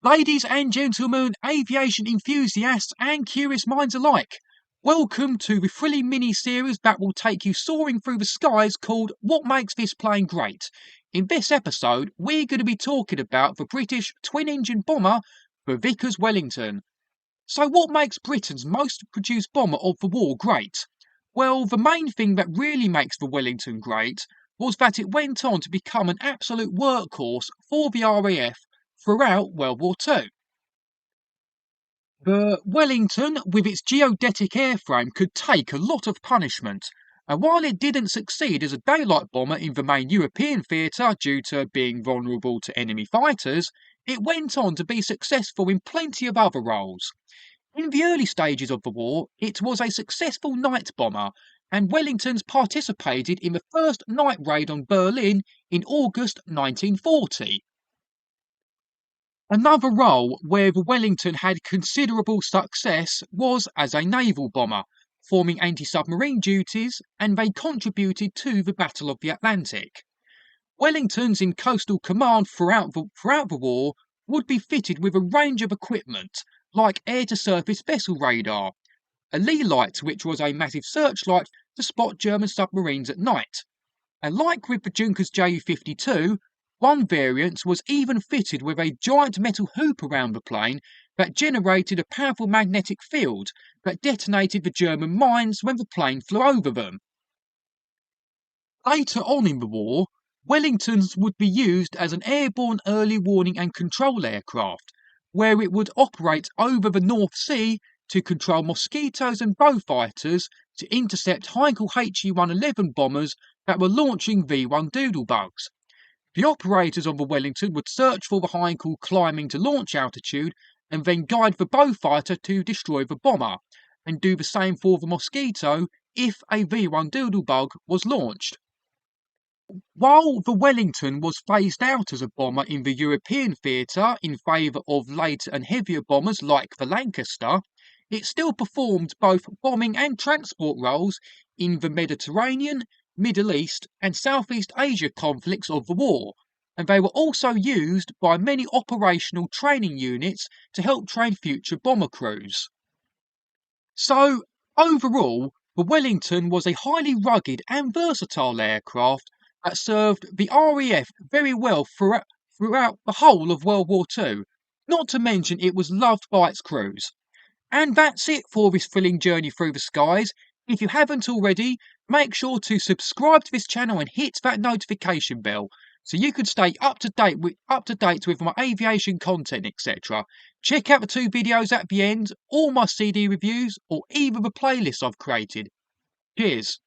Ladies and gentlemen, aviation enthusiasts and curious minds alike, welcome to the thrilling mini-series that will take you soaring through the skies called What Makes This Plane Great? In this episode, we're going to be talking about the British twin-engine bomber, the Vickers Wellington. So what makes Britain's most produced bomber of the war great? Well, the main thing that really makes the Wellington great was that it went on to become an absolute workhorse for the RAF throughout World War II. The Wellington, with its geodetic airframe, could take a lot of punishment, and while it didn't succeed as a daylight bomber in the main European theatre due to being vulnerable to enemy fighters, it went on to be successful in plenty of other roles. In the early stages of the war, it was a successful night bomber, and Wellingtons participated in the first night raid on Berlin in August 1940. Another role where the Wellington had considerable success was as a naval bomber, forming anti-submarine duties, and they contributed to the Battle of the Atlantic. Wellingtons in coastal command throughout the war would be fitted with a range of equipment, like air-to-surface vessel radar, a lee light which was a massive searchlight to spot German submarines at night. And like with the Junkers Ju-52, one variant was even fitted with a giant metal hoop around the plane that generated a powerful magnetic field that detonated the German mines when the plane flew over them. Later on in the war, Wellingtons would be used as an airborne early warning and control aircraft, where it would operate over the North Sea to control Mosquitoes and Beaufighters to intercept Heinkel HE-111 bombers that were launching V-1 Doodlebugs. The operators of the Wellington would search for the Heinkel climbing to launch altitude and then guide the Beaufighter to destroy the bomber, and do the same for the Mosquito if a V-1 Doodlebug was launched. While the Wellington was phased out as a bomber in the European theatre in favour of later and heavier bombers like the Lancaster, it still performed both bombing and transport roles in the Mediterranean, Middle East and Southeast Asia conflicts of the war, and they were also used by many operational training units to help train future bomber crews. So, overall, the Wellington was a highly rugged and versatile aircraft that served the RAF very well throughout the whole of World War II, not to mention it was loved by its crews. And that's it for this thrilling journey through the skies. If you haven't already, make sure to subscribe to this channel and hit that notification bell so you can stay up to date with my aviation content, etc. Check out the two videos at the end, all my CD reviews, or even the playlists I've created. Cheers.